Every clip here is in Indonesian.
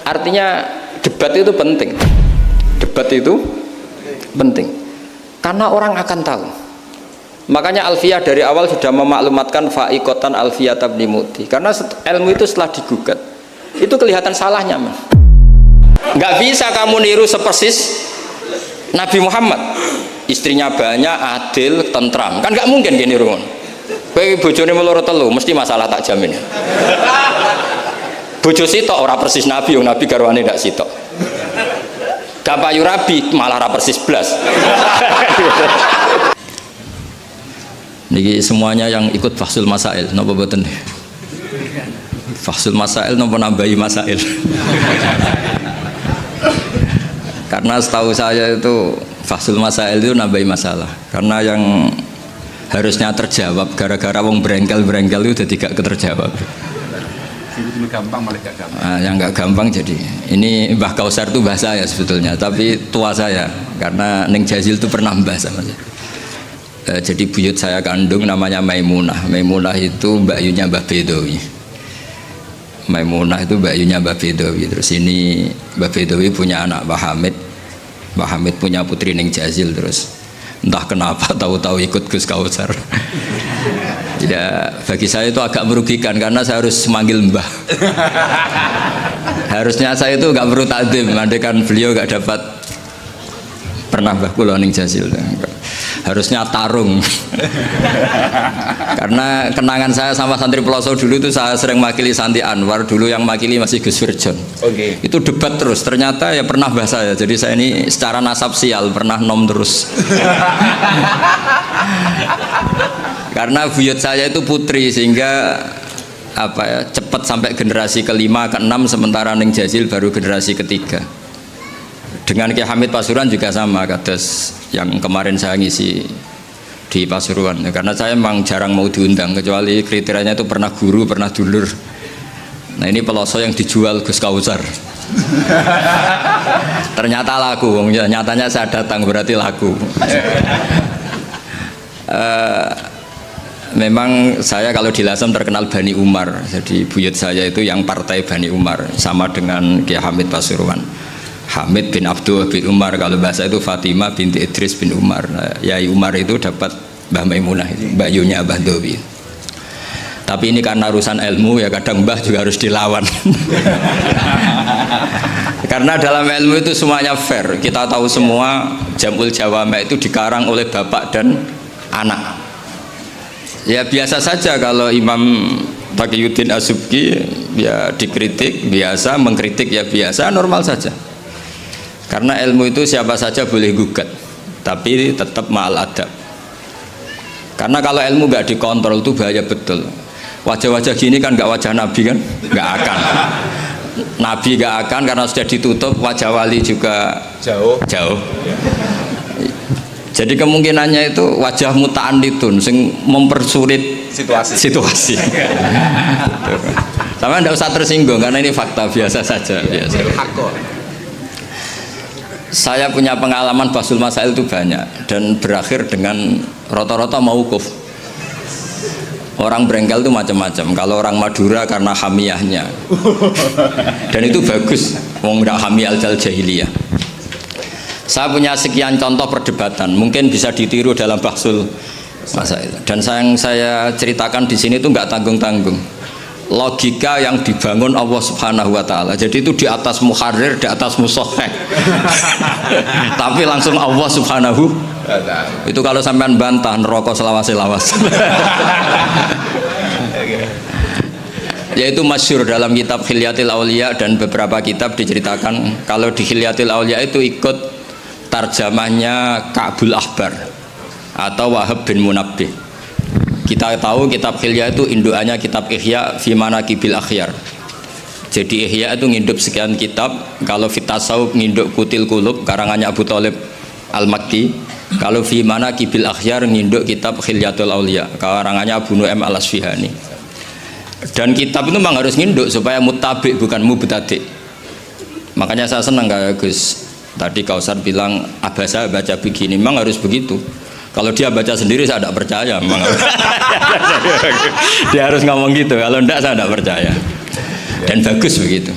Artinya debat itu penting. Debat itu penting. Karena orang akan tahu. Makanya Alfiyah dari awal sudah memaklumatkan fa'iqatan Alfiyah tabni muti. Karena ilmu itu setelah digugat, itu kelihatan salahnya. Nggak bisa kamu niru sepersis Nabi Muhammad. Istrinya banyak, adil, tentram. Kan nggak mungkin gini niru. Kowe bojone meloro telu, mesti masalah tak jamin. Bojo sitok ora persis Nabi, Nabi garwane ndak sitok. Gak payu rabi malah ora persis blas. Niki semuanya yang ikut Fahsul Masail, napa boten? Fahsul Masail napa nambahi masail? Karena setahu saya itu Fahsul Masail itu nambahi masalah. Karena yang harusnya terjawab gara-gara wong berengkel-berengkel itu jadi gak keterjawab. Gampang malah gak gampang. Nah, yang gak gampang jadi ini Mbah Kausar itu bahasa saya sebetulnya, tapi tua saya karena Neng Jazil itu pernah bahas sama saya. Jadi buyut saya kandung namanya Maimunah. Maimunah itu Mbak Yunya Mbah Bedowi. Maimunah itu Mbak Yunya Mbah Bedowi. Terus ini Mbah Bedowi punya anak Mbah Hamid. Mbah Hamid punya putri Neng Jazil. Terus entah kenapa tahu-tahu ikut Gus Kausar. Ya, bagi saya itu agak merugikan karena saya harus memanggil Mbah. Harusnya saya itu nggak perlu takdim, andaikan beliau nggak dapat pernah Mbah kula Neng Jazil. Harusnya tarung. Karena kenangan saya sama santri Peloso dulu itu saya sering makili Santi Anwar, dulu yang makili masih Gus Firjon. Oke. Itu debat terus, ternyata ya pernah bahas saya. Jadi saya ini secara nasab sial pernah nom terus. Karena buyut saya itu putri sehingga apa ya, cepat sampai generasi kelima, keenam, sementara Neng Jazil baru generasi ketiga. Dengan Kiai Hamid Pasuruan juga sama, kados yang kemarin saya ngisi di Pasuruan. Karena saya memang jarang mau diundang, kecuali kriterianya itu pernah guru, pernah dulur. Nah ini Peloso yang dijual Gus Kausar. Ternyata laku, nyatanya saya datang berarti laku. Memang saya kalau di Lasem terkenal Bani Umar. Jadi buyut saya itu yang partai Bani Umar, sama dengan Kiai Hamid Pasuruan. Hamid bin Abdul bin Umar, kalau bahasa itu Fatimah binti Idris bin Umar. Yai Umar itu dapat Mbah Maimunah, Mbak Yunya Mbah Dowi. Tapi ini karena urusan ilmu ya kadang Mbah juga harus dilawan. Karena dalam ilmu itu semuanya fair. Kita tahu semua Jamul Jawame itu dikarang oleh bapak dan anak. Ya biasa saja kalau Imam Taqiyuddin As-Subki ya dikritik biasa, mengkritik ya biasa, normal saja. Karena ilmu itu siapa saja boleh gugat, tapi tetap ma'al adab. Karena kalau ilmu nggak dikontrol itu bahaya betul. Wajah-wajah gini kan nggak wajah Nabi kan, nggak akan. Nabi nggak akan karena sudah ditutup, wajah wali juga Jauh. Jadi kemungkinannya itu wajah muta'anidun sing mempersulit situasi. Sama nggak usah tersinggung karena ini fakta biasa saja. Biasa. Saya punya pengalaman Fahsul Masail itu banyak dan berakhir dengan rata-rata mauquf. Orang berengkel itu macam-macam. Kalau orang Madura karena hamiyahnya, dan itu bagus. Wong nggak hamiyah al jahiliyah. Saya punya sekian contoh perdebatan, mungkin bisa ditiru dalam Fahsul Masail. Dan yang saya ceritakan di sini itu nggak tanggung-tanggung. Logika yang dibangun Allah Subhanahu wa Ta'ala. Jadi itu di atas muharrir, di atas musohek. Tapi langsung Allah Subhanahu. Itu kalau sampean bantah neraka selawas-lawas. Yaitu masyhur dalam kitab Khilyatil Auliya dan beberapa kitab diceritakan kalau di Khilyatil Auliya itu ikut tarjamahnya Ka'bul Ahbar atau Wahab bin Munabbih. Kita tahu kitab Khilya itu indukannya kitab Ihya fi Manaqibil Akhyar. Jadi Ihya itu nginduk sekian kitab. Kalau Fitasawuf nginduk Kutil Qulub karangannya Abu Thalib Al-Makki. Kalau fi Manaqibil Akhyar nginduk kitab Khilyatul Auliya karangannya Abu Nu'aim Al-Asfihani. Dan kitab itu memang harus nginduk supaya muttabi bukan mubtadi. Makanya saya senang kayak Gus tadi Kausar bilang abasa baca begini, memang harus begitu. Kalau dia baca sendiri saya tidak percaya, memang. Dia harus ngomong gitu. Kalau tidak saya tidak percaya. Dan bagus begitu.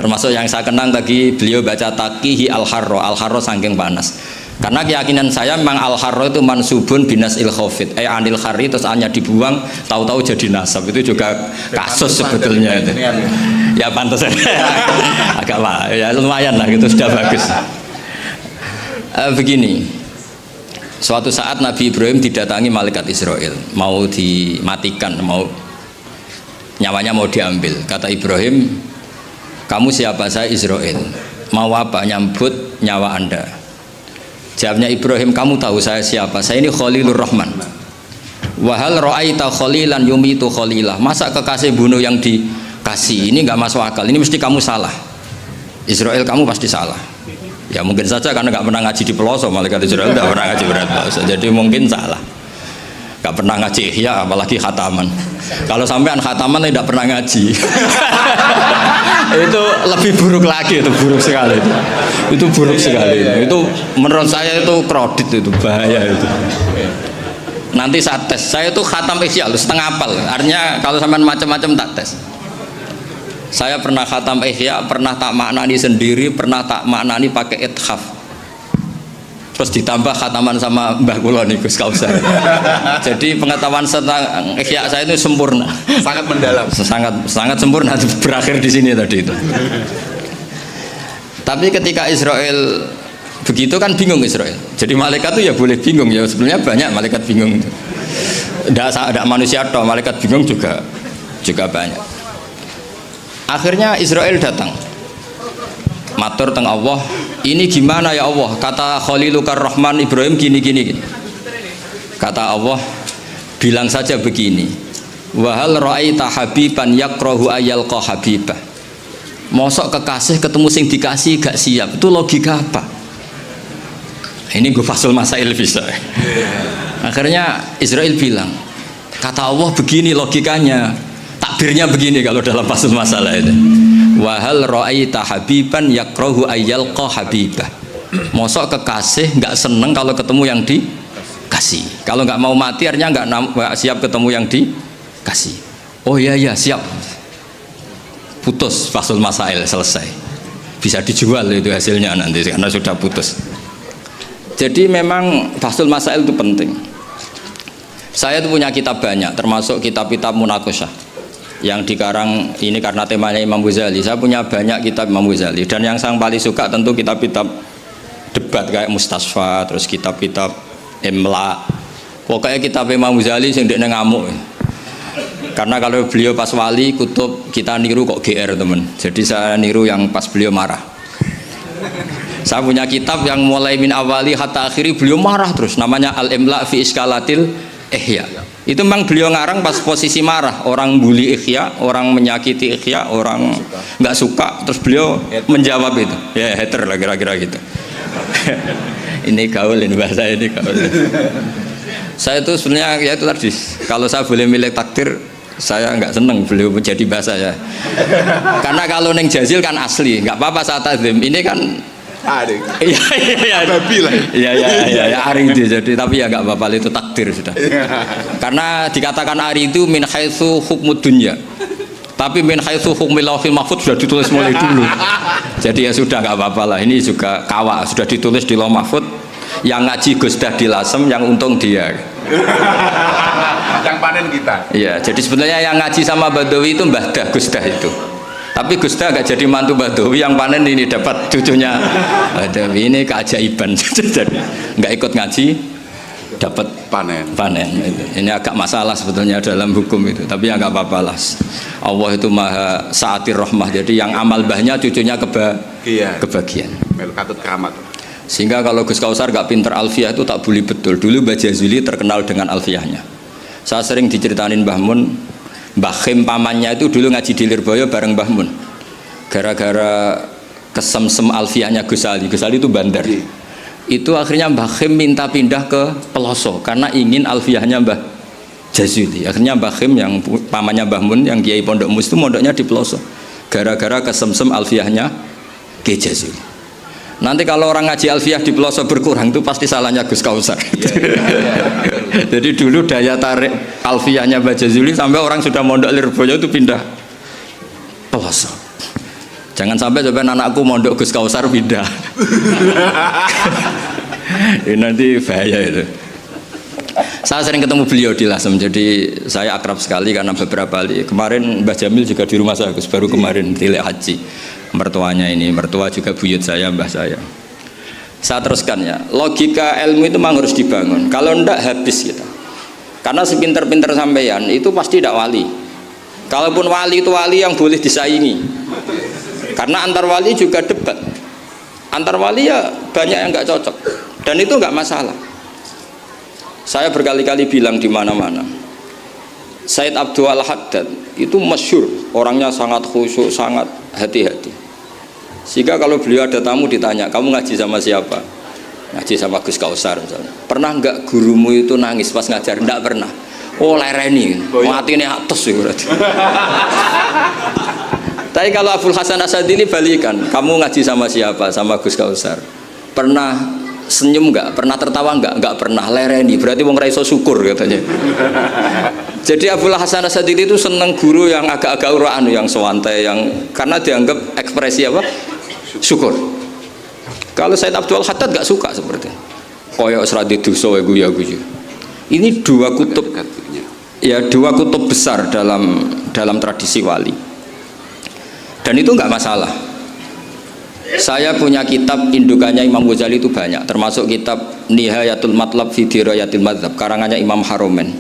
Termasuk yang saya kenang tadi beliau baca taqihi al-harro saking panas. Karena keyakinan saya memang al-harro itu mansubun binas il-khofit anil khari, terus hanya dibuang tahu-tahu jadi nasab. Itu juga kasus sebetulnya itu. Ya pantas agak ya lumayan lah, gitu sudah bagus. Begini, suatu saat Nabi Ibrahim didatangi malaikat Israel, mau dimatikan, nyawanya mau diambil. Kata Ibrahim, kamu siapa? Saya Israel. Mau apa? Nyambut nyawa Anda. Jawabnya Ibrahim, kamu tahu saya siapa? Saya ini Khalilur Rahman. Wahal ra'aita khalilan yumitu khalilah. Masa kekasih bunuh yang dikasih? Ini nggak masuk akal. Ini mesti kamu salah. Israel, kamu pasti salah. Ya mungkin saja karena nggak pernah ngaji di pelosok, malaikat Israel nggak pernah ngaji berat pelosok. Jadi mungkin salah. Nggak pernah ngaji ihya, apalagi khataman. Kalau sampean khataman tidak pernah ngaji, itu lebih buruk lagi, itu buruk sekali. Itu buruk sekali. Itu menurut saya itu kredit, itu bahaya itu. Nanti saya tes, saya itu khatam ihya setengah apal. Artinya kalau sampean macam-macam tak tes. Saya pernah khatam ihya, pernah tak maknani sendiri, pernah tak maknani pakai ithaf. Terus ditambah khataman sama Mbah kula niku Gus Kausar. Jadi pengetahuan tentang ihya saya itu sempurna. Sangat mendalam. Sangat sempurna, berakhir di sini tadi itu. Tapi ketika Israel begitu kan bingung Israel. Jadi malaikat itu ya boleh bingung ya, sebenarnya banyak malaikat bingung. Tidak manusia toh, malaikat bingung juga banyak. Akhirnya Israel datang, matur teng Allah, ini gimana ya Allah? Kata Khalilukar Rahman Ibrahim gini. Kata Allah, bilang saja begini, wahal ra'aita habiban yakrahu ayyalqa habibah. Mosok kekasih ketemu sing dikasih gak siap, itu logika apa? Ini gue fasul masail bisa. Akhirnya Israel bilang, kata Allah begini logikanya, takbirnya begini kalau dalam fasul masalah itu. Wahal ra'aita habiban yakrahu ayyalqa habibah. Mosok kekasih nggak seneng kalau ketemu yang dikasih. Kalau nggak mau mati artinya nggak siap ketemu yang dikasih. Oh iya siap. Putus fasul masail, selesai. Bisa dijual itu hasilnya nanti karena sudah putus. Jadi memang fasul masail itu penting. Saya itu punya kitab banyak, termasuk kitab-kitab munakosyah yang dikarang ini karena temanya Imam Ghazali. Saya punya banyak kitab Imam Ghazali, dan yang saya paling suka tentu kitab-kitab debat kayak Mustasfa, terus kitab-kitab Imla. Pokoknya kitab Imam Ghazali sing ndekne ngamuk. Karena kalau beliau pas wali kutub kita niru kok GR teman. Jadi saya niru yang pas beliau marah. Saya punya kitab yang mulai min awali hatta akhiri beliau marah terus, namanya Al-Imla fi Iskalatil Ihya. Itu memang beliau ngarang pas posisi marah, orang bully Ihya, orang menyakiti Ihya, orang nggak suka, terus beliau menjawab itu, ya hater lah kira-kira gitu. Ini gaul, ini bahasa ini gaul. Saya itu sebenarnya ya itu tadi, kalau saya boleh milih takdir, saya nggak seneng beliau menjadi bahasa ya. Karena kalau neng Jazil kan asli, nggak apa-apa saat azim. Ini kan iya ari itu jadi, tapi ya nggak apa-apa, itu takdir sudah. Karena dikatakan ari itu min haitsu hukmud dunya, tapi min haitsu hukmil lauhil mahfuz sudah ditulis mulai dulu. Jadi ya sudah nggak apa-apa lah, ini juga kawa sudah ditulis di lauh mahfuz. Yang ngaji Gus Dah di Lasem, yang untung dia. Yang panen kita. Iya, jadi sebenarnya yang ngaji sama Badawi itu Mbah Dah, Gus Dah itu. Tapi Gus Dah gak jadi mantu Badawi, yang panen ini dapat cucunya Badawi. Ini keajaiban. Jadi nggak ikut ngaji dapat panen. Ini agak masalah sebetulnya dalam hukum itu, tapi ya nggak apa-apa lah. Allah itu maha saatir rahmah, jadi yang amal bahnya cucunya kebagian. Melukatut keramat. Sehingga kalau Gus Kausar gak pinter alfiyah itu tak bully betul. Dulu Mbah Jazuli terkenal dengan alfiyahnya. Saya sering diceritain Mbah Mun, Mbah Khim pamannya itu dulu ngaji di Lirboyo bareng Mbah Mun. Gara-gara kesemsem alfiyahnya Gus Ali. Gus Ali itu bandar. Itu akhirnya Mbah Khim minta pindah ke Peloso karena ingin alfiyahnya Mbah Jazuli. Akhirnya Mbah Khim yang pamannya Mbah Mun, yang Kiai Pondok Mus itu mondoknya di Peloso. Gara-gara kesemsem alfiyahnya Kiai Jazuli. Nanti kalau orang ngaji alfiyah di Peloso berkurang itu pasti salahnya Gus Kausar. Jadi dulu daya tarik alfiyahnya Mbah Jazuli sampai orang sudah mondok Lirboyo itu pindah Peloso. Jangan sampai anakku mondok Gus Kausar pindah. Ini nanti bahaya itu. Saya sering ketemu beliau di Lasem, jadi saya akrab sekali karena beberapa kali. Kemarin Mbah Jamil juga di rumah saya, baru kemarin tilek haji. Mertuanya ini, mertua juga buyut saya, mbah saya. Saya teruskan ya, logika ilmu itu memang harus dibangun. Kalau ndak habis kita. Karena sepinter-pinter sampeyan itu pasti tidak wali. Kalaupun wali itu wali yang boleh disaingi. Karena antar wali juga debat. Antar wali ya banyak yang nggak cocok. Dan itu nggak masalah. Saya berkali-kali bilang di mana-mana. Said Abdul Haddad itu masyhur, orangnya sangat khusyuk, sangat hati-hati. Sehingga kalau beliau ada tamu ditanya, kamu ngaji sama siapa? Ngaji sama Gus Kausar misalnya. Pernah nggak gurumu itu nangis pas ngajar? Nggak pernah. Oh lereni, mati ini atas ya berarti. Tapi kalau Abdul Hasan Asadili balikan, kamu ngaji sama siapa? Sama Gus Kausar. Pernah senyum nggak? Pernah tertawa nggak? Nggak pernah. Lereni, berarti wong ra iso syukur katanya. Jadi Abdul Hasan Asadili itu seneng guru yang agak-agak uraan, yang sewantai, yang karena dianggap ekspresi apa? Syukur. Kalau Said Abdul Haddad nggak suka seperti koyo seradi dosa guyu-guyu. Ini dua kutub, ya dua kutub besar dalam tradisi wali. Dan itu nggak masalah. Saya punya kitab indukannya Imam Ghazali itu banyak, termasuk kitab Nihayatul Matlab fi Dirayatil Madzhab karangannya Imam Haromen.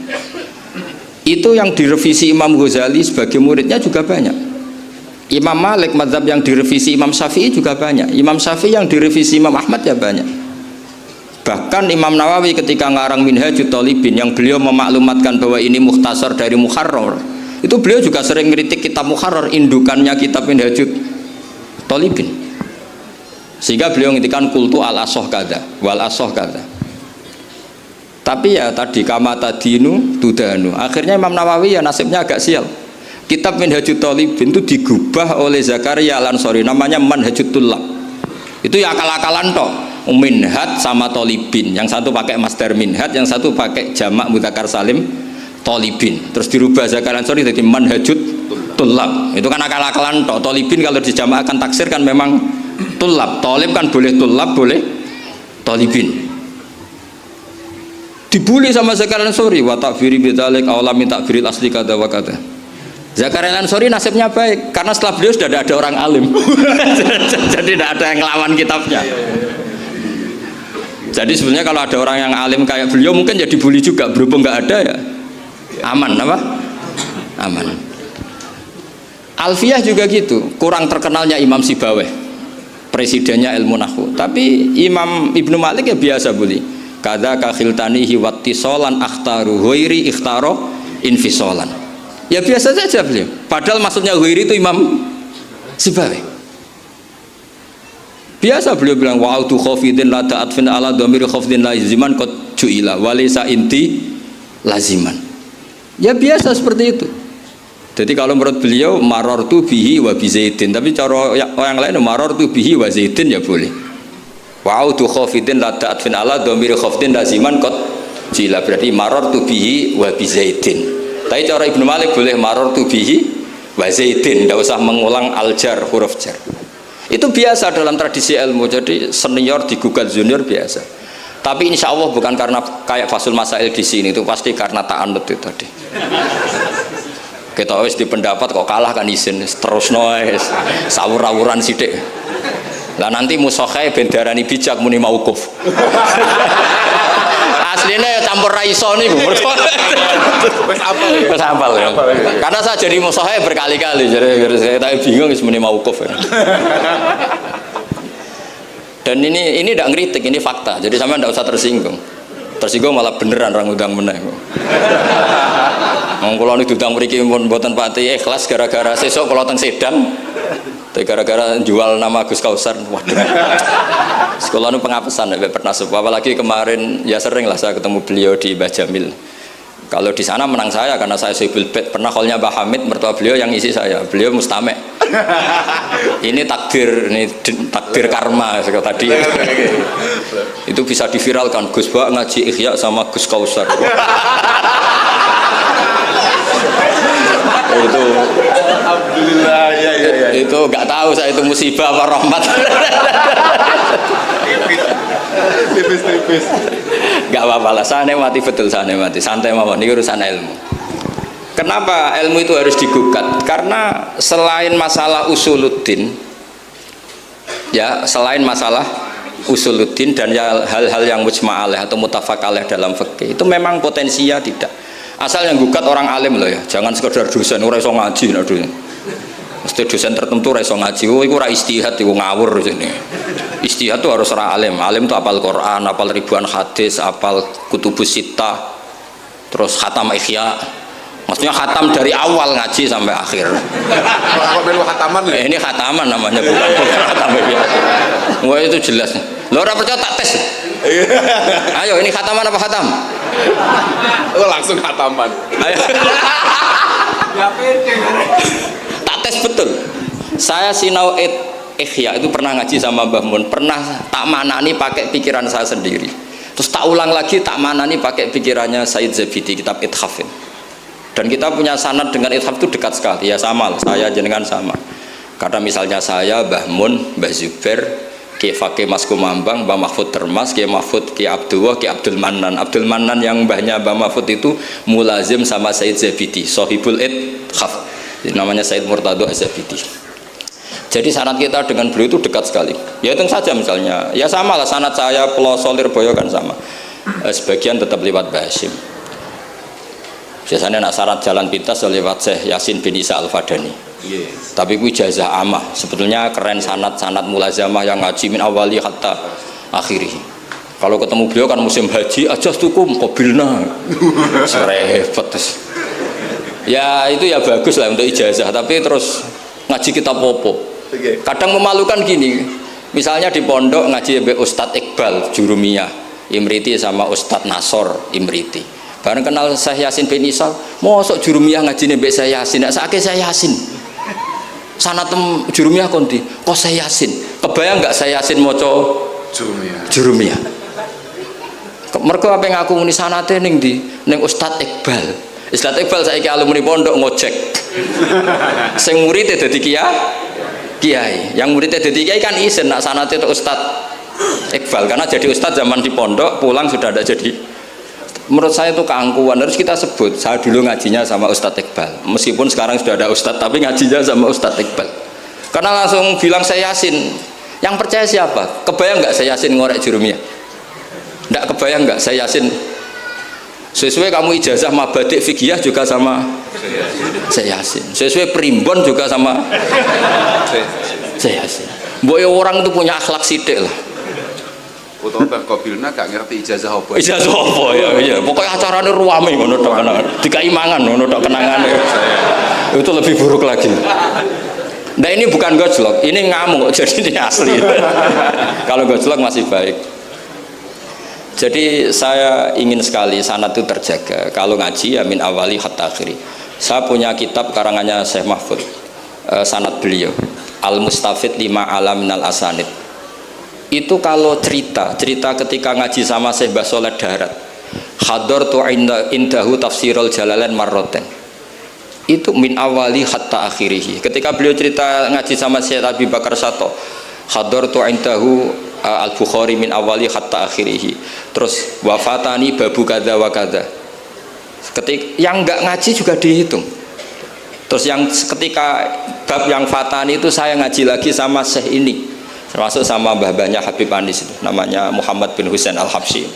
Itu yang direvisi Imam Ghazali sebagai muridnya juga banyak. Imam Malik madzhab yang direvisi Imam Syafi'i juga banyak. Imam Syafi'i yang direvisi Imam Ahmad ya banyak. Bahkan Imam Nawawi ketika ngarang Minhajut Thalibin yang beliau memaklumatkan bahwa ini mukhtasar dari Muharrar, itu beliau juga sering kritik kitab Muharrar, indukannya kitab Minhajut Thalibin. Sehingga beliau ngintikan kultu al-asoh kada wal asoh kada. Tapi ya tadi kama tadinu tudanu. Akhirnya Imam Nawawi ya nasibnya agak sial. Kitab Minhajut Thalibin itu digubah oleh Zakaria Al-Ansori, namanya Manhajut Tullab. Itu ya akal-akalan toh. Minhaj sama Thalibin, yang satu pakai masdar minhaj, yang satu pakai jamak mudzakkar salim Thalibin. Terus dirubah Zakaria Al-Ansori jadi Manhajut Tullab. Itu kan akal-akalan toh. Thalibin kalau dijamakkan taksir kan memang Tullab. Thalib kan boleh Tullab, boleh Thalibin. Dibully sama Zakaria Al-Ansori, wa ta'firi bidzalik aula min ta'firil asli kada wa kada. Zakaria Al-Ansori nasibnya baik karena setelah beliau sudah ada orang alim. Jadi tidak ada yang ngelawan kitabnya. Jadi sebenarnya kalau ada orang yang alim kayak beliau mungkin jadi bully juga, berhubung nggak ada ya aman apa? Aman. Alfiyah juga gitu, kurang terkenalnya Imam Sibaweh, presidennya ilmu nahwu. Tapi Imam Ibnu Malik ya biasa bully. Kada kakhiltanihi wattisolan akhtaru ghairi ikhtaro infisolan. Ya biasa saja beliau. Padahal maksudnya ghairi itu Imam Sibaweh. Biasa beliau bilang wa'autu khafidin la ta'atfin ala dhamiri khafidin laziman qad ju'ila walisa inti laziman. Ya biasa seperti itu. Jadi kalau menurut beliau marartu bihi wa bi zaidin, tapi cara yang lain marartu bihi wa zaidin ya boleh. Wa'autu khafidin la ta'atfin ala dhamiri khafidin laziman qad ju'ila, berarti marartu bihi wa bi zaidin. Tapi cara Ibnu Malik boleh marartu bihi wa zaidin, tidak usah mengulang al-jar, huruf jar. Itu biasa dalam tradisi ilmu, jadi senior digugat junior biasa. Tapi insya Allah bukan karena kayak Fasul Masail di sini, itu pasti karena ta'anut itu tadi. Kita wis di pendapat kok kalah kan izin terus noise sawur-awuran sidik. Lah nanti musokhai bendarani bijak muni mauquf. Aslinya campur raiso nih, wes hafal ya. Karena saya jadi musokhai berkali-kali, jadi saya bingung muni mauquf. Dan ini tidak ngeritik, ini fakta. Jadi sama tidak usah tersinggung. Tersinggung malah beneran orang udang meneh. Kalau ini udang mriki pun mboten pati ikhlas gara-gara sesuk kalau teng Sedang. Tapi gara-gara jual nama Gus Kausar, waduh. Sekolah nu pengapesan ya pernah apalagi kemarin ya sering lah saya ketemu beliau di Mbah Jamil. Kalau di sana menang saya karena saya sibul bet. Pernah callnya Mbah Hamid, mertua beliau yang isi saya. Beliau mustame. Ini takdir karma tadi. Itu bisa diviralkan. Gus Bak ngaji Ihya sama Gus Kausar. Itu Alhamdulillah, ya. itu nggak tahu saya itu musibah apa rahmat. Tipis. Nggak apa-apa lah, saya nikmati betul, saya nikmati. Santai mawon, ini urusan ilmu. Kenapa ilmu itu harus digugat? Karena selain masalah usuluddin, ya selain masalah usuluddin dan hal-hal yang mujma' alaih atau mutafaq alaih dalam fikih itu memang potensinya tidak. Asal yang gugat orang alim loh ya, jangan sekedar dosen ora iso ngaji nah dosen. Mesti dosen tertentu ora iso ngaji, oh iku ora istihad iku ngawur sini. Istihad itu harus orang alim. Alim itu apal Quran, apal ribuan hadis, apal kutubus sittah, terus khatam ihya. Maksudnya khatam dari awal ngaji sampai akhir. Kalau melu khataman ya? Ini khataman namanya, bukan khatam ihya. Wah itu jelas. Lo ora percaya tak tes. Ayo ini khataman apa khatam? Oh langsung khataman. Ayo. Tak tes betul. Saya sinau ihya itu pernah ngaji sama Mbah Mun, pernah tak manani pakai pikiran saya sendiri. Terus tak ulang lagi tak manani pakai pikirannya Said Zabidi kitab Ithaf. Dan kita punya sanad dengan Ithaf itu dekat sekali. Ya sama lah, saya jenengan sama. Karena misalnya saya Mbah Mun, Mbah Zubair, Ki Fakih Mas Kumambang, Mbah Mahfud Termas, Ki Mahfud, Ki Abdullah, Ki Abdul Manan. Abdul Manan yang mbahnya Mbah Mahfud itu mulazim sama Said Zabidi, Sohibul Ithaf. Namanya Said Murtado Az-Zabidi. Jadi sanad kita dengan beliau itu dekat sekali. Ya itu saja misalnya, ya sama lah sanad saya Pelosol Lirboyo kan sama. Sebagian tetap lewat Mbah Hasyim. Biasanya nak syarat jalan pintas lewat Syekh Yasin bin Isa Al-Fadani. Yes. Tapi itu ijazah amah. Sebetulnya keren sanad mulazamah yang ngaji min awali hatta akhiri. Kalau ketemu beliau kan musim haji aja tukum qabilna. Serepet. Ya itu ya bagus lah untuk ijazah, tapi terus ngaji kitab popo. Kadang memalukan gini. Misalnya di pondok ngaji mbek Ustadz Iqbal Jurumiyah Imriti sama Ustadz Nasor Imriti. Bareng kenal Syekh Yasin bin Isal, mosok Jurumiyah ngajine mbek Syekh Yasin, nek sakake Syekh Yasin. Sanatem Jurumiyah konti, kok Syekh Yasin. Kebayang enggak Syekh Yasin maca Jurumiyah. Mergo apa yang aku muni sanate ning ndi? Ning Ustadz Iqbal. Ustadz Iqbal saiki alumni pondok ngojek. Sing murid dadi kiai. Yang muridnya dadi kiai kan isin nak sanate itu Ustadz Iqbal karena jadi ustadz zaman di pondok pulang sudah ada jadi. Menurut saya itu keangkuhan, harus kita sebut. Saya dulu ngajinya sama Ustadz Iqbal, meskipun sekarang sudah ada Ustadz, tapi ngajinya sama Ustadz Iqbal. Karena langsung bilang saya Yasin. Yang percaya siapa? Kebayang nggak saya Yasin ngorek Jurumiyah? Nggak kebayang nggak saya Yasin? Sesuai kamu ijazah mabadik fikih juga sama saya Yasin. Sesuai primbon juga sama saya Yasin. Boy orang itu punya akhlak sidik lah. Utawa Qabilna gak ngerti ijazah apa. Ijazah apa ya? Iya, pokoknya acarane ruame ngono tok kenangan. Dikai mangan ngono tok kenangane. Itu lebih buruk lagi. Nah ini bukan gojlok, ini ngamuk, jadi ini asli. Kalau gojlok masih baik. Jadi saya ingin sekali sanad itu terjaga. Kalau ngaji ya min awali hatta akhiri. Saya punya kitab karangannya Syekh Mahfud, sanad beliau Al-Mustafid lima alam minal asanid. Itu kalau cerita ketika ngaji sama Syekh Mbah Soleh Darat, hadartu indahu tafsirul jalalain marroten, itu min awali hatta akhirihi. Ketika beliau cerita ngaji sama Syekh Abi Bakar Sato, hadartu indahu al-Bukhari min awali hatta akhirihi. Terus wafatani babu kada wa kada. Ketika yang enggak ngaji juga dihitung. Terus yang ketika bab yang fatani itu saya ngaji lagi sama Syekh ini, termasuk sama mbah-mbahnya Habib Anis itu, namanya Muhammad bin Husain Al-Habsyi.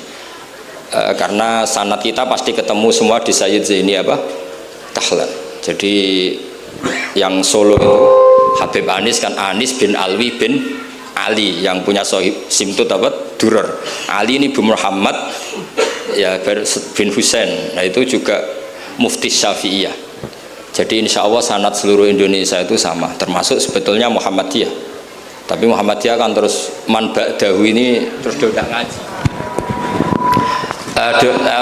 Karena sanad kita pasti ketemu semua di Sayyid Zaini apa? Tahlan. Jadi yang Solo itu Habib Anis kan Anis bin Alwi bin Ali yang punya sohib simtut apa? Durar. Ali ini bin Muhammad ya bin Husain. Nah itu juga mufti Syafi'iyah. Jadi insya Allah sanad seluruh Indonesia itu sama, termasuk sebetulnya Muhammadiyah. Tapi Muhammadiyah kan terus man ba'dahu ini terus dia udah ngaji.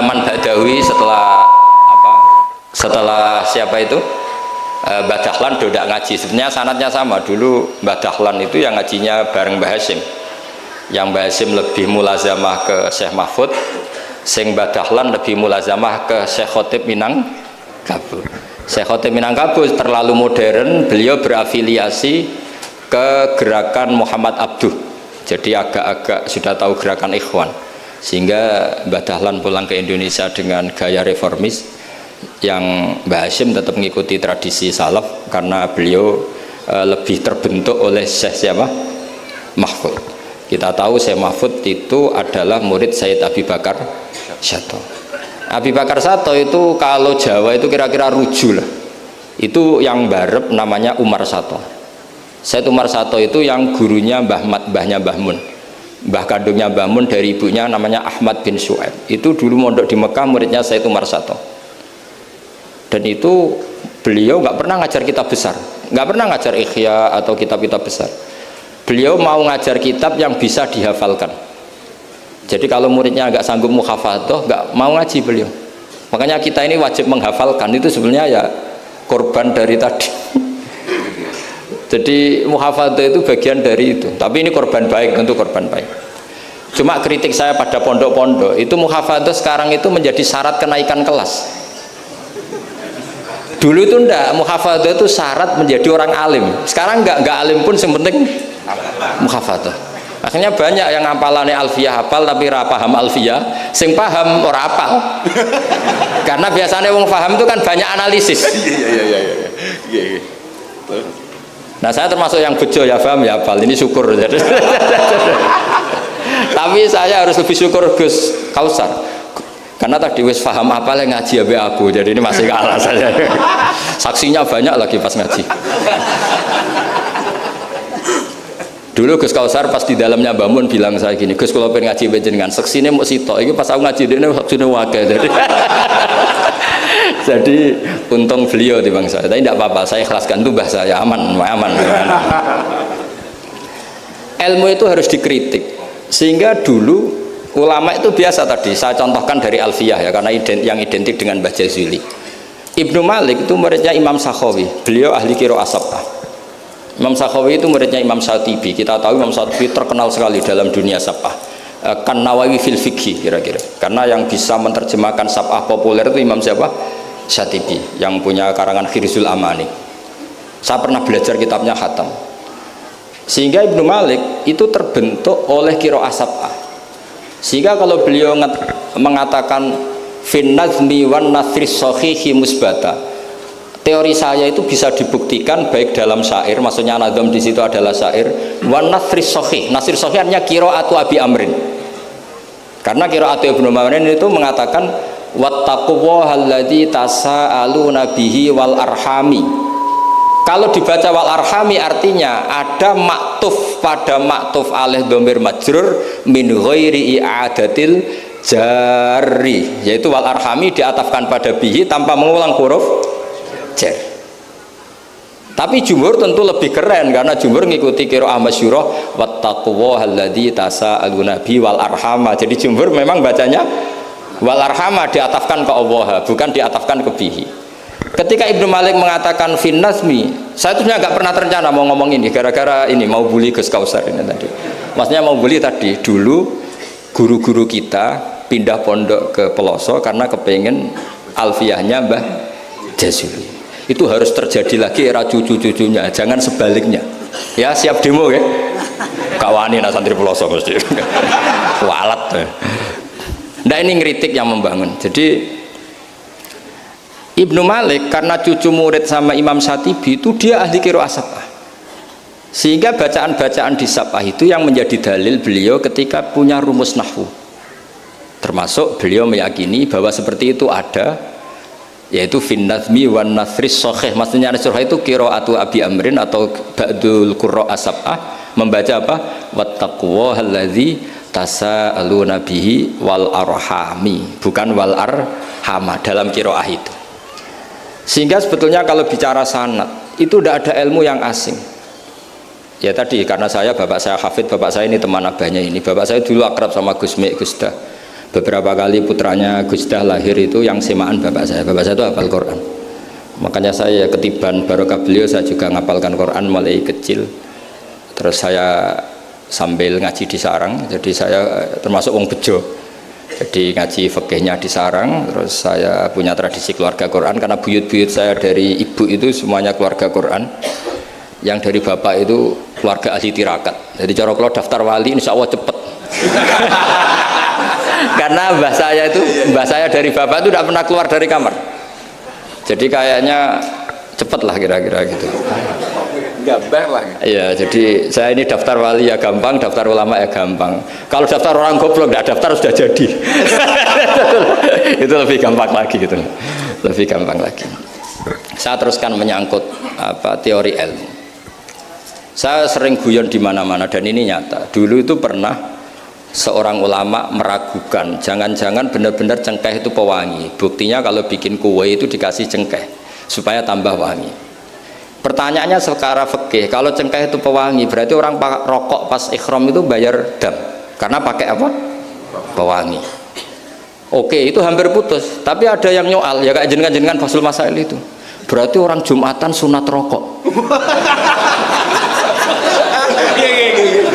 Man ba'dahu setelah siapa itu? Mbah Dahlan dia udah ngaji. Sebenarnya sanadnya sama. Dulu Mbah Dahlan itu yang ngajinya bareng Mbah Hasyim. Yang Mbah Hasyim lebih mulazamah ke Syekh Mahfud, sing Mbah Dahlan lebih mulazamah ke Syekh Khotib Minang Kabul. Syekh Khotim Minangkabau terlalu modern, beliau berafiliasi ke gerakan Muhammad Abduh, jadi agak-agak sudah tahu gerakan Ikhwan, sehingga Mbah Dahlan pulang ke Indonesia dengan gaya reformis, yang Mbah Hashim tetap mengikuti tradisi salaf karena beliau lebih terbentuk oleh Syekh siapa? Mahfud. Kita tahu Syekh Mahfud itu adalah murid Sayyid Abi Bakar Syato. Abi Bakar Syato itu kalau Jawa itu kira-kira ruju lah. Itu yang barep namanya Umar Syato. Sayyid Umar Syato itu yang gurunya mbahnya Mbah Mun. Mbah kandungnya Mbah Mun dari ibunya namanya Ahmad bin Syuaib. Itu dulu mondok di Mekah, muridnya Sayyid Umar Syato. Dan itu beliau nggak pernah ngajar kitab besar, nggak pernah ngajar Ikhya atau kitab-kitab besar. Beliau mau ngajar kitab yang bisa dihafalkan. Jadi kalau muridnya nggak sanggup muhafadzah, nggak mau ngaji beliau. Makanya kita ini wajib menghafalkan, itu sebenarnya ya korban dari tadi. Jadi muhafadzah itu bagian dari itu. Tapi ini korban baik, tentu korban baik. Cuma kritik saya pada pondok-pondok itu muhafadzah sekarang itu menjadi syarat kenaikan kelas. Dulu itu ndak, muhafadzah itu syarat menjadi orang alim. Sekarang nggak alim pun yang penting muhafadzah. Akhirnya banyak yang ngapalannya alfiyah hafal tapi ora paham alfiyah, sing paham ora hafal. Karena biasanya wong paham itu kan banyak analisis. Iya. Nah, saya termasuk yang bejo ya paham ya hafal. Ini syukur. Tapi saya harus lebih syukur Gus Kausar. Karena tadi wis paham apa yang ngaji abe aku, jadi ini masih kalah saya. Saksinya banyak lagi pas ngaji. Dulu Gus Kausar pas di dalamnya Mbah Mun bilang saya gini, Gus kalau pengen ngaji jenengan seksine mau sitok, ini pas aku ngaji dia sudah wakil. Jadi untung beliau di bangsa. Tapi tidak apa-apa, saya ikhlaskan itu bahasa saya aman. Ilmu itu harus dikritik, sehingga dulu ulama itu biasa tadi saya contohkan dari Alfiyah ya, karena yang identik dengan Mbah Jazuli. Ibnu Malik itu muridnya Imam Sakhawi, beliau ahli qiraah sab'ah. Imam Sakhawi itu muridnya Imam Syatibi. Kita tahu Imam Syatibi terkenal sekali dalam dunia sab'ah, kan Nawawi fil fikhi kira-kira, karena yang bisa menerjemahkan sab'ah populer itu Imam siapa? Syatibi, yang punya karangan Khirzul Amani. Saya pernah belajar kitabnya khatam. Sehingga Ibnu Malik itu terbentuk oleh qiraah sab'ah. Sehingga kalau beliau mengatakan fin nazmi wan nasri sahihi musbata, teori saya itu bisa dibuktikan baik dalam syair, maksudnya nazam di situ adalah syair, wan nasri sahih. Nasri sahih artinya qiraatu Abi Amrin. Karena qiraatu Ibnu Amrin itu mengatakan wattaqullahalladzi tasaaluna bihi wal arhami. Kalau dibaca wal arhami artinya ada maktuf pada maktuf alih dhamir majrur min ghairi i'adatil jari, yaitu wal arhami diatafkan pada bihi tanpa mengulang huruf jar. Tapi jumhur tentu lebih keren karena jumhur ngikuti qiraah masyhurah wattaqullahalladzi tasaaluna bihi wal arhama. Jadi jumhur memang bacanya wal arhama diatafkan ke Allah, bukan diatafkan ke bihi. Ketika Ibnu Malik mengatakan fin nazmi, saya tuh nggak pernah terencana mau ngomong ini gara-gara ini mau bully Gus Kausar ini tadi. Maksudnya mau bully tadi, dulu guru-guru kita pindah pondok ke pelosok karena kepengen alfiyahnya Mbah Jazuli. Itu harus terjadi lagi era cucu-cucunya, jangan sebaliknya. Ya siap demo ya. Kawani nak santri pelosok mesti. Kualat. Nah ini ngeritik yang membangun. Jadi Ibnu Malik karena cucu murid sama Imam Syatibi itu dia ahli qiraah sab'ah, sehingga bacaan-bacaan di sab'ah itu yang menjadi dalil beliau ketika punya rumus nahwu. Termasuk beliau meyakini bahwa seperti itu ada, yaitu fin nazmi wan nasris sahih. Maksudnya nasrah itu qiraatu Abi Amrin atau ba'dul qurra sab'ah membaca apa? Wattaqullahalladzi tasaaluna bihi wal arhami, bukan wal arhama dalam qiraah itu. Sehingga sebetulnya kalau bicara sanad itu tidak ada ilmu yang asing. Ya tadi karena bapak saya hafid, bapak saya ini teman abahnya ini. Bapak saya dulu akrab sama Gus Mek, Gus Dah. Beberapa kali putranya Gus Dah lahir itu yang semaan bapak saya. Bapak saya itu hafal Quran. Makanya saya ketiban barokah beliau, saya juga ngapalkan Quran mulai kecil. Terus saya sambil ngaji di sarang, jadi saya termasuk wong bejo. Jadi ngaji fikihnya di sarang, terus saya punya tradisi keluarga Quran karena buyut-buyut saya dari ibu itu semuanya keluarga Quran. Yang dari bapak itu keluarga ahli tirakat. Jadi cara kalau daftar wali insya Allah cepet. Karena mbah saya dari bapak itu tidak pernah keluar dari kamar. Jadi kayaknya cepet lah kira-kira gitu. Gambar lah. Iya, jadi saya ini daftar wali ya gampang, daftar ulama ya gampang. Kalau daftar orang goblok tidak daftar sudah jadi. Itu lebih gampang lagi gitu. Lebih gampang lagi. Saya teruskan menyangkut teori ilmu. Saya sering guyon di mana-mana dan ini nyata. Dulu itu pernah seorang ulama meragukan, jangan-jangan benar-benar cengkeh itu pewangi. Buktinya kalau bikin kue itu dikasih cengkeh supaya tambah wangi. Pertanyaannya secara fikih, kalau cengkeh itu pewangi, berarti orang rokok pas ikhram itu bayar dam karena pakai apa? Pewangi. Oke, itu hampir putus. Tapi ada yang nyoal, ya kayak jenengan Fasul Masail itu. Berarti orang Jumatan sunat rokok.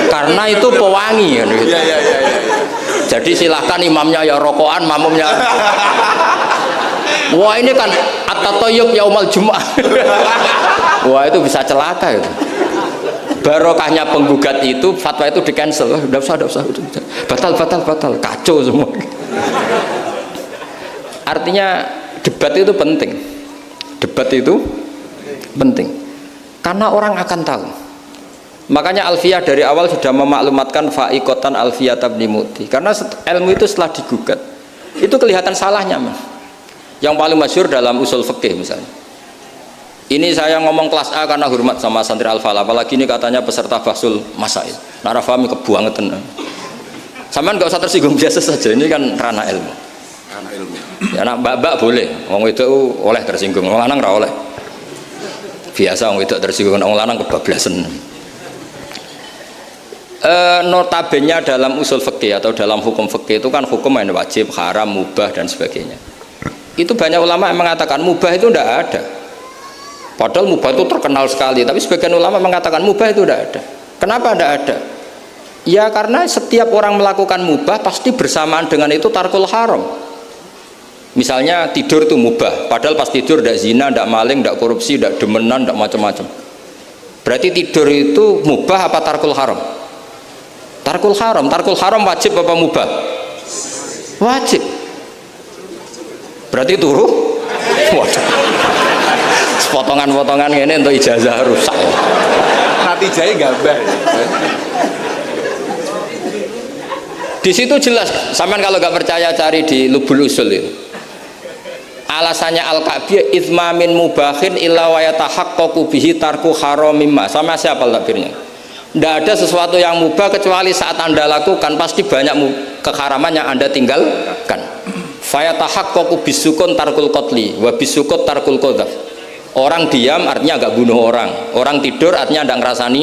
Karena itu pewangi kan gitu. Jadi silahkan imamnya ya rokokan, makmumnya. Wah ini kan at-tatayyub yaumal Jumat. Wah itu bisa celaka itu. Barokahnya penggugat itu fatwa itu di cancel. Udah usah. Batal, kacau semua. Artinya debat itu penting. Debat itu penting. Karena orang akan tahu. Makanya Alfiyah dari awal sudah memaklumatkan fa'iqatan Alfiyah tabni muti. Karena ilmu itu setelah digugat, itu kelihatan salahnya. Yang paling masyhur dalam usul fikih misalnya. Ini saya ngomong kelas A karena hormat sama santri Al-Falah. Apalagi ini katanya peserta Fasul Masail. Nara fahmi kebuangetan. Sampean nggak usah tersinggung, biasa saja. Ini kan ranah ilmu. Ranah ilmu. Ya anak mbak boleh. Wong itu oleh tersinggung. Wong lanang ra oleh. Biasa wong itu tersinggung. Wong lanang kebablasan. Notabene dalam usul fikih atau dalam hukum fikih itu kan hukum yang wajib, haram, mubah dan sebagainya. Itu banyak ulama yang mengatakan mubah itu tidak ada. Padahal mubah itu terkenal sekali, tapi sebagian ulama mengatakan mubah itu tidak ada. Kenapa tidak ada? Ya karena setiap orang melakukan mubah pasti bersamaan dengan itu tarkul haram. Misalnya tidur itu mubah, padahal pas tidur tidak zina, tidak maling, tidak korupsi, tidak demenan, tidak macam-macam. Berarti tidur itu mubah apa tarkul haram? Tarkul haram wajib apa mubah? Wajib. Berarti turu? Waduh. Potongan-potongan ini untuk ijazah rusak. Natijahnya gambar. Di situ jelas. Sampean kalau nggak percaya cari di Lubul Usul itu. Alasannya Al-Ka'biyah izmamin mubahin illa wa yatahaqqaqu bihi tarku haramimma. Sama siapa takbirnya? Tidak ada sesuatu yang mubah kecuali saat Anda lakukan pasti banyak keharaman yang Anda tinggalkan. Fayatahaqqaqu bisukun tarkul qatli wa bisukut tarkul qadzaf. Orang diam artinya agak bunuh orang. Orang tidur artinya tidak ngerasani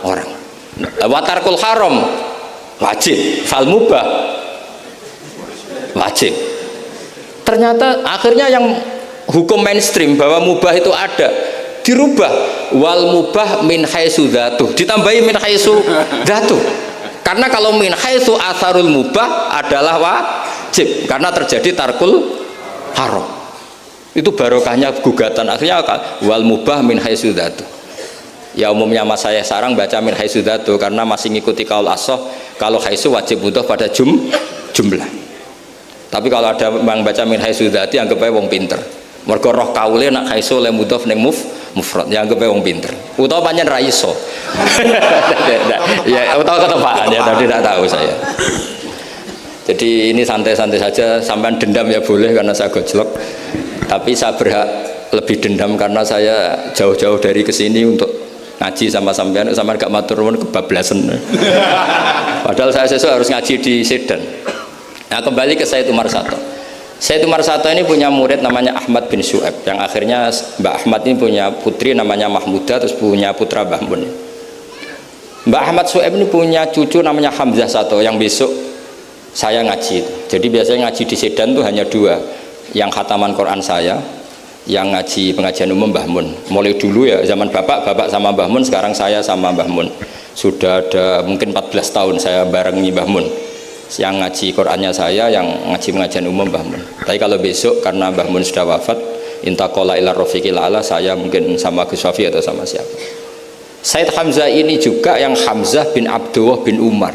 orang. Wa tarkul haram wajib, fal mubah wajib. Ternyata akhirnya yang hukum mainstream bahwa mubah itu ada dirubah, wal mubah min haitsu dzatuh, ditambahi min haitsu dzatuh. Karena kalau min haitsu atharul mubah adalah wajib karena terjadi tarkul haram. Itu barokahnya gugatan. Akhirnya wal mubah min haitsu dzatuh. Ya umumnya mas saya sarang baca min haitsu dzatuh karena masih ngikuti kaul ashah kalau haitsu wajib butuh pada jumlah. Tapi kalau ada yang baca min haitsu dzati anggap ae wong pinter. Mergo roh kaule nak haitsu le mudhof ning mufrad ya anggap wong pinter. Utawa pancen ra iso. Ya utawa ketepaan ya tadi tidak tahu saya. Jadi ini santai-santai saja, sampean dendam ya boleh karena saya gojlok. Tapi saya berhak lebih dendam karena saya jauh-jauh dari kesini untuk ngaji sama sampean gak matur nuwun kebablasan. Padahal saya sesuk harus ngaji di Sedan. Nah kembali ke Said Umar Sato. Said Umar Sato ini punya murid namanya Ahmad bin Syu'aib, yang akhirnya Mbak Ahmad ini punya putri namanya Mahmudah, terus punya putra Mbah Mun. Mbak Ahmad Syu'aib ini punya cucu namanya Hamzah Sato yang besok saya ngaji. Jadi biasanya ngaji di Sedan tuh hanya dua, yang khataman Quran saya, yang ngaji pengajian umum Mbah Mun. Mulai dulu ya zaman bapak sama Mbah Mun, sekarang saya sama Mbah Mun. Sudah ada mungkin 14 tahun saya barengi Mbah Mun. Yang ngaji Qur'annya saya, yang ngaji pengajian umum Mbah Mun. Tapi kalau besok karena Mbah Mun sudah wafat, intaqala ila rafiqil a'la, saya mungkin sama Gus Wafi atau sama siapa. Said Hamzah ini juga yang Hamzah bin Abdullah bin Umar.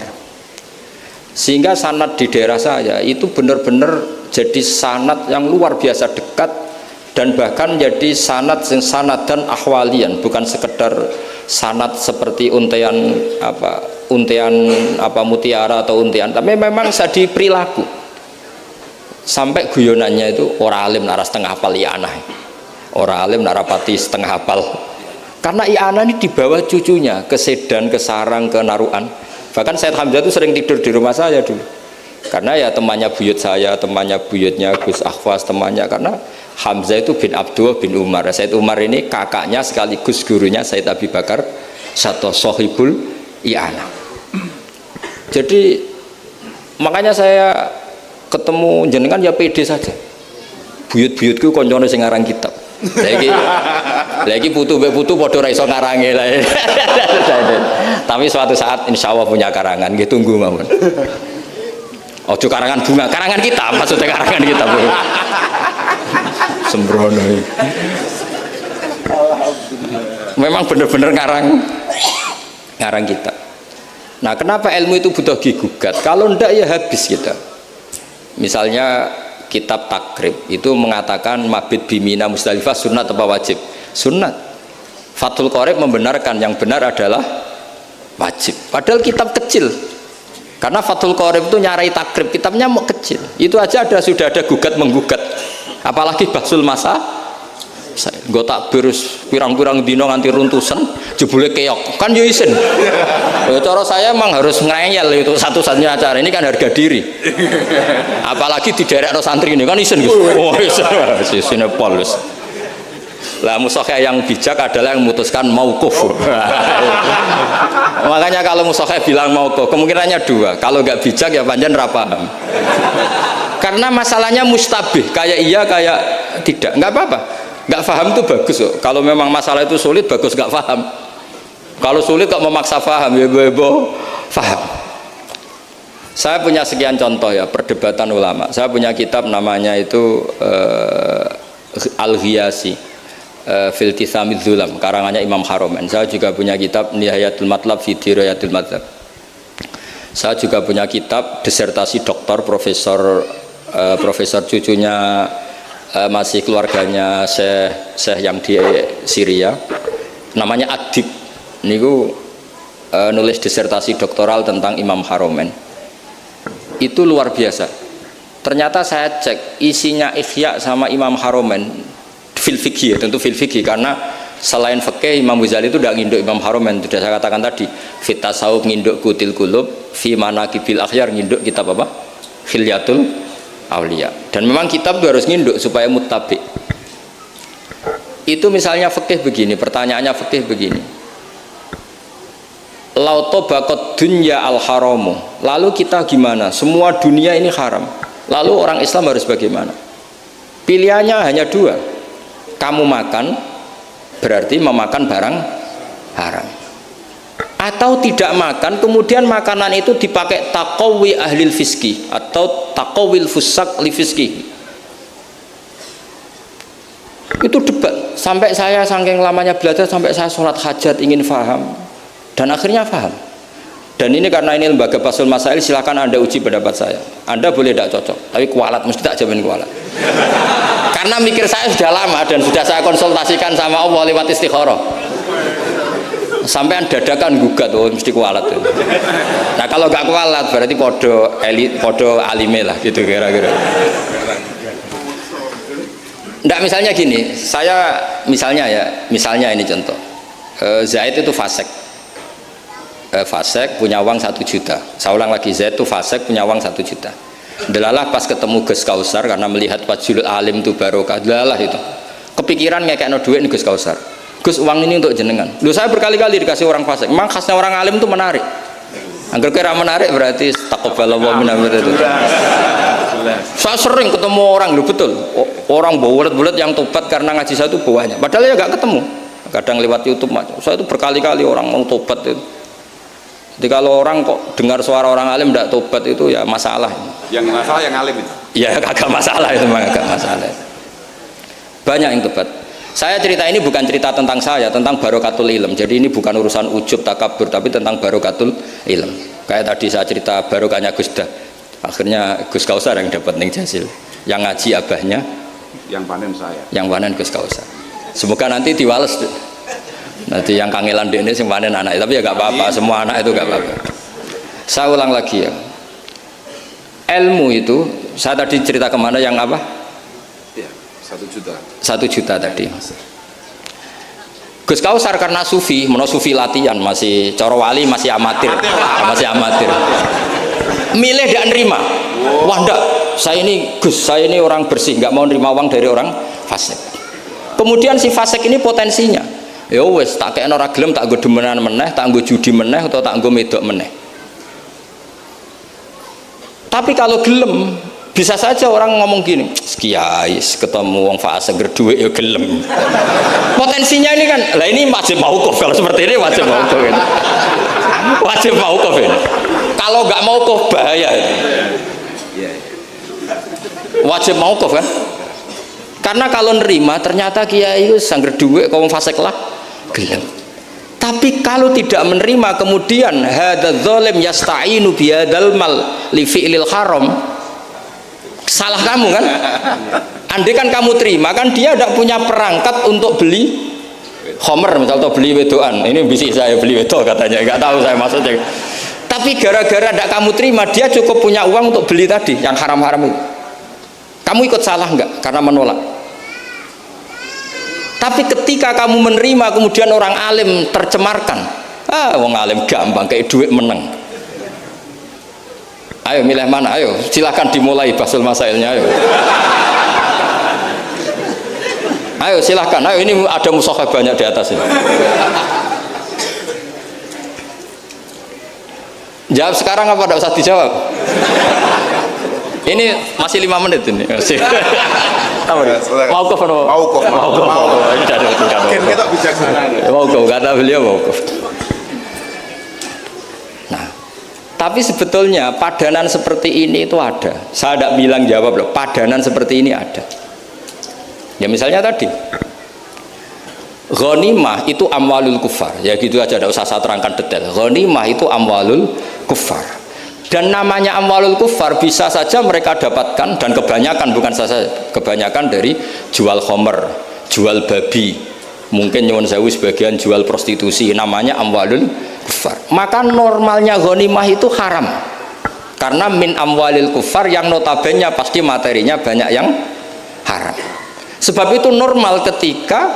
Sehingga sanad di daerah saya itu benar-benar jadi sanad yang luar biasa dekat, dan bahkan jadi sanad dan ahwalian, bukan sekedar sanad seperti untian mutiara atau untian, tapi memang jadi perilaku. Sampai guyonannya itu orang alim nara setengah hafal i'anah, orang alim nara pati setengah hafal, karena i'anah ini di bawah cucunya ke Sedan, ke Sarang, ke Naruan. Bahkan Said Hamzah itu sering tidur di rumah saya dulu, karena ya temannya buyut saya, temannya buyutnya Gus Akhwas, temannya, karena Hamzah itu bin Abdullah bin Umar. Said Umar ini kakaknya sekaligus gurunya Said Abi Bakar, satu sohibul i'anah. Jadi makanya saya ketemu jenengan ya pede saja. Buyut-buyutku koncone sing ngarang kitab. Lagi putu padha ra iso ngarange lah. Tapi suatu saat insya Allah punya karangan, nggih tunggu mawon. Ojo karangan bunga, karangan kitab, maksudnya karangan kitab. Sembrono. Memang benar-benar ngarang kitab. Nah, kenapa ilmu itu butuh digugat? Kalau ndak ya habis kita. Misalnya kitab takrib itu mengatakan mabit bimina Musdalifah sunnat apa wajib? Sunnat. Fathul Qorib membenarkan yang benar adalah wajib. Padahal kitab kecil. Karena Fathul Qorib itu nyarai takrib, kitabnya mau kecil. Itu aja sudah ada gugat menggugat. Apalagi Bahsul Masa. Gue tak berus pirang-pirang dino nganti runtusan jebule keok kan yo isin. Cara saya emang harus ngeyel, itu satu-satunya acara ini kan harga diri. Apalagi di daerah santri ini kan isin Gus. Oh isin polos. Lah musokhah yang bijak adalah yang memutuskan mauquf. Makanya kalau musokhah bilang mauquf kemungkinannya dua, kalau nggak bijak ya panjang ra paham. Karena masalahnya mustabih, kayak iya kayak tidak, nggak apa-apa. Nggak paham itu bagus kok. Kalau memang masalah itu sulit, bagus nggak paham. Kalau sulit kok memaksa paham, ya bebo paham. Saya punya sekian contoh ya perdebatan ulama. Saya punya kitab namanya itu Al-Ghiyasi fil Tithamidz Dzulam, karangannya Imam Haromen. Saya juga punya kitab Nihayatul Matlab fi Dirayatil Madzhab. Saya juga punya kitab disertasi doktor profesor cucunya masih keluarganya Syekh yang di Syria, namanya Adib. Niku nulis disertasi doktoral tentang Imam Haromen. Itu luar biasa. Ternyata saya cek isinya Ihya sama Imam Haromen fil fikih, tentu fil fikih, karena selain fikih Imam Ghazali itu tidak nginduk Imam Haromen. Sudah saya katakan tadi, fit tasawuf nginduk Kutil Qulub, fi manaqibil akhyar nginduk kitab apa? Khilyatul Aulia. Dan memang kitab itu harus nginduk supaya muttabi. Itu misalnya fikih begini, pertanyaannya fikih begini. Lauto bakot dunya al haramu. Lalu kita gimana? Semua dunia ini haram. Lalu orang Islam harus bagaimana? Pilihannya hanya dua. Kamu makan berarti memakan barang haram. Atau tidak makan, kemudian makanan itu dipakai taqawi ahlil fiski atau taqawil fusak li fiski. Itu debat sampai saya saking lamanya belajar, sampai saya sholat hajat ingin paham, dan akhirnya paham. Dan ini karena ini lembaga Basul Masail, silakan Anda uji pendapat saya. Anda boleh tidak cocok, tapi kualat, mesti tak jamin kualat. Karena mikir saya sudah lama dan sudah saya konsultasikan sama Allah lewat istikharah. Sampai dadakan gugat, oh mesti kualat. Nah kalau nggak kualat berarti podo alime lah gitu kira-kira. Nggak, misalnya gini, saya misalnya ini contoh. Zaid itu fasek. Fasek punya uang 1 juta. Saya ulang lagi, Zaid itu fasek punya uang 1 juta. Delalah pas ketemu Gus Kausar karena melihat wajhul alim itu barokah. Delalah itu. Kepikiran ngekekno duit nih Gus Kausar. Gus, uang ini untuk jenengan. Loh, saya berkali-kali dikasih orang fasik. Memang khasnya orang alim itu menarik. Angger kira menarik berarti taqabbalallahu minna itu. Saya sering ketemu orang, loh betul. Orang bulat-bulat yang tobat karena ngaji saya itu banyak. Padahal ya nggak ketemu. Kadang lewat YouTube, saya itu berkali-kali orang mau tobat itu. Jadi kalau orang kok dengar suara orang alim tidak tobat itu ya masalah. Yang masalah yang alim itu. Ya agak masalah itu, memang agak masalah. Banyak yang tobat. Saya cerita ini bukan cerita tentang saya, tentang barokatul ilm. Jadi ini bukan urusan ujub takabur, tapi tentang barokatul ilm. Kayak tadi saya cerita barokahnya Gus Dah. Akhirnya Gus Kausar yang dapat ning Jasil. Yang ngaji abahnya, Yang panen saya. yang panen Gus Kausar. Semoga nanti diwales. Nanti yang kangelan di ini panen anak, tapi ya gak apa-apa, semua anak itu gak apa-apa. Saya ulang lagi ya. Ilmu itu, saya tadi cerita kemana yang apa? Ya, 1 juta. 1 juta tadi. Gus Kausar karena sufi, sufi latihan, masih coro wali, masih amatir. Masih amatir. Milih tidak nerima. Wah enggak, saya ini Gus, saya ini orang bersih, nggak mau nerima uang dari orang fasik. Kemudian si fasik ini potensinya. Ya wes, tak kayak ora gelem, tak nggo demenan meneh, tak nggo judi meneh, atau tak nggo medok meneh. Tapi kalau gelem, bisa saja orang ngomong gini, kiai ketemu wong fasik berduit ya gelem. Potensinya ini kan, lah ini wajib mauquf, kalau seperti ini wajib mauquf ini. Wajib mauquf ini. Kalau nggak mauquf bahaya ini. Wajib mauquf kan? Karena kalau nerima ternyata kiai itu sangger duit kaum fasik lah gelem. Tapi kalau tidak menerima kemudian hadzal zalim yasta'inu bihadzal mal li fi'lil haram, salah kamu kan? Andai kan kamu terima kan dia tidak punya perangkat untuk beli homer misalnya, atau beli wedoan. Ini bisa saya beli wedok katanya, nggak tahu saya maksudnya. Tapi gara-gara tidak kamu terima, dia cukup punya uang untuk beli tadi yang haram-haram itu. Kamu ikut salah enggak karena menolak? Tapi ketika kamu menerima kemudian orang alim tercemarkan, wong alim gampang kayak duit menang. Ayo milih mana? Ayo silakan dimulai basul masailnya. Ayo. Ayo silakan. Ayo ini ada mushaf banyak di atas ini. Jawab sekarang apa tidak usah dijawab? Ini masih 5 menit ini. Mauquf atau Mauquf. Ini dari tingkat. Kita bijaksana. Mauquf kata beliau mauquf. Nah, tapi sebetulnya padanan seperti ini itu ada. Saya tidak bilang jawab loh. Padanan seperti ini ada. Ya misalnya tadi, ghanimah itu amwalul kufar. Ya gitu aja, tidak usah saya terangkan detail. Ghanimah itu amwalul kufar. Dan namanya amwalul kufar bisa saja mereka dapatkan, dan kebanyakan, bukan saja kebanyakan, dari jual khomer, jual babi, mungkin nyuwun sewu sebagian jual prostitusi, namanya amwalul kufar. Maka normalnya ghanimah itu haram karena min amwalil kufar yang notabene pasti materinya banyak yang haram. Sebab itu normal ketika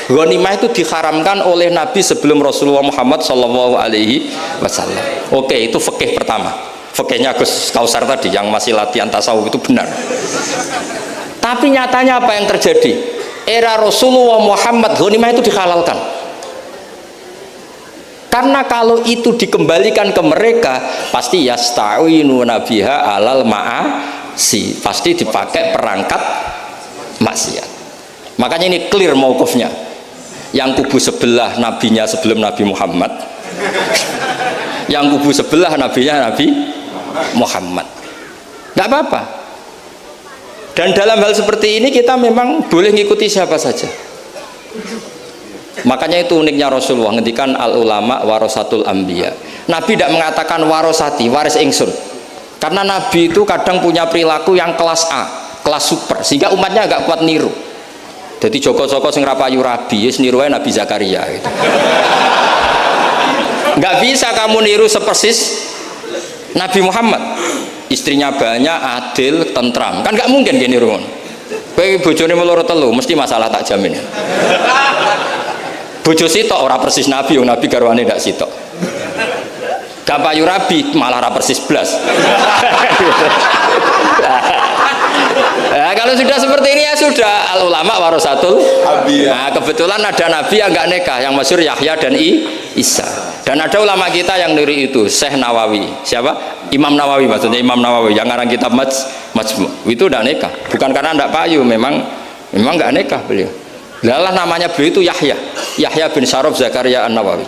ghanimah itu diharamkan oleh Nabi sebelum Rasulullah Muhammad SAW. Oke, itu fikih pertama. Fikihnya Gus Kausar tadi yang masih latihan tasawuf itu benar. Tapi nyatanya apa yang terjadi? Era Rasulullah Muhammad ghanimah itu dihalalkan. Karena kalau itu dikembalikan ke mereka, pasti yasta'inu nabiha alal ma'asi, pasti dipakai perangkat maksiat. Makanya ini clear mauqufnya. Yang kubu sebelah nabinya sebelum Nabi Muhammad, yang kubu sebelah nabinya Nabi Muhammad, nggak apa-apa. Dan dalam hal seperti ini kita memang boleh ngikuti siapa saja. Makanya itu uniknya Rasulullah ngendikan al ulama warasatul anbiya. Nabi tidak mengatakan warosati, waris ingsun, karena Nabi itu kadang punya perilaku yang kelas A, kelas super, sehingga umatnya agak kuat niru. Jadi Joko-Joko sing rapayu rabi, niru Nabi Zakaria gitu. Nggak bisa kamu niru sepersis Nabi Muhammad, istrinya banyak, adil, tentram, kan nggak mungkin gini ruang. Kowe bojone meloro telu, mesti masalah tak jamin. Bojo sitok ora persis Nabi, yang Nabi garwane ndak sitok. Gak payu rabi, malah ora persis blas. Nah, kalau sudah seperti ini ya sudah, al ulama warasatul anbiya. Nah, kebetulan ada nabi yang enggak nikah, yang masyhur Yahya dan Isa. Dan ada ulama kita yang niru itu, Syekh Nawawi. Siapa? Imam Nawawi, maksudnya Imam Nawawi yang ngarang kitab Majmu'. Itu udah nikah. Bukan karena enggak payu, memang enggak nikah beliau. Lalah namanya beliau itu Yahya bin Syaraf Zakaria An-Nawawi.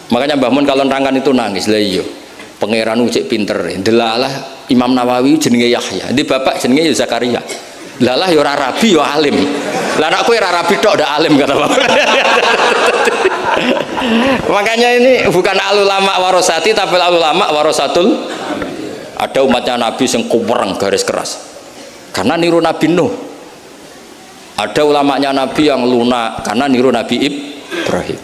Makanya Mbah Mun kalau nerangkan itu nangis. Lah iya. Pangeran cek pinter. Delalah Imam Nawawi jenenge Yahya. Di bapak jenenge Zakaria. Lalah ya ora rabi ya alim. Lah nek kowe ora rabi tok ndak alim kata bapak. Makanya ini bukan ulama warosati tapi ulama warasatul. Ada umatnya Nabi yang kuwereng garis keras karena niru Nabi Nuh. Ada ulamanya Nabi yang lunak karena niru Nabi Ibrahim.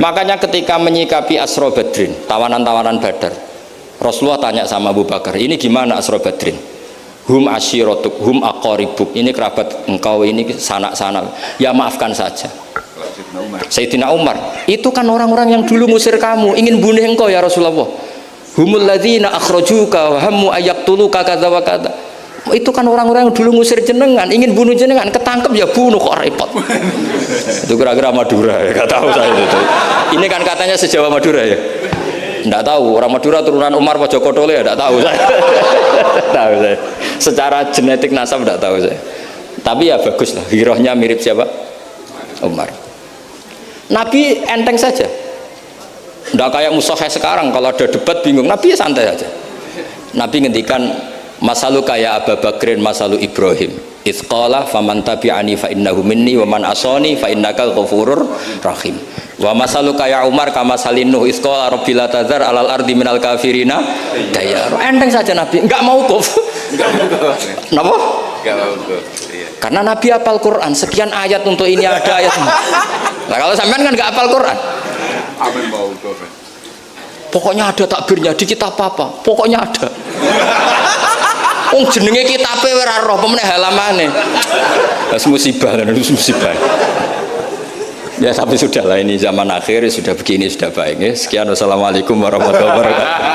Makanya ketika menyikapi Asra Badrin, tawanan-tawanan Badar, Rasulullah tanya sama Abu Bakar, ini gimana Asra Badrin? Hum asyirotuk, hum aqaribuk, ini kerabat engkau, ini sanak-sanak, ya maafkan saja. Sayyidina Umar, itu kan orang-orang yang dulu ngusir kamu, ingin bunuh engkau ya Rasulullah. Humul ladzina akhrajuka wa hammu ayaktuluka kadza wa kadza. Itu kan orang-orang yang dulu ngusir jenengan, ingin bunuh jenengan, ketangkep ya bunuh kok repot. Itu kira-kira Madura ya, enggak tahu saya itu. Ini kan katanya sejawa Madura ya. Enggak tahu, orang Madura turunan Umar apa Joko Tole ya enggak tahu saya. Tahu saya. Secara genetik nasab enggak tahu saya. Tapi ya bagus lah, hirohnya mirip siapa? Umar. Nabi enteng saja. Enggak kayak musuhnya sekarang kalau ada debat bingung. Nabi ya santai aja. Nabi ngendikan masalu kaya Abu Bakrin masalu Ibrahim. Isqala faman tabi'ani fa innahu minni wa man asani fa innaka ghafurur rahim. Wa masalu kaya Umar kama salinu isqala rabbil tazar alal ardi minal kafirina dayar. Enteng saja Nabi, enggak mau kuf. Napa? Enggak mau kuf. Iya. Karena Nabi hafal Quran, sekian ayat untuk ini ada ayat. Nah kalau sampean kan enggak hafal Quran. Amin mau kuf. Pokoknya ada takbirnya di kitab apa? Pokoknya ada. Jenenge kitabe ora roh pemene halamane. Wis musibah dan musibah. Ya tapi sudahlah ini zaman akhir sudah begini sudah baik ya. Sekian wassalamualaikum warahmatullahi wabarakatuh.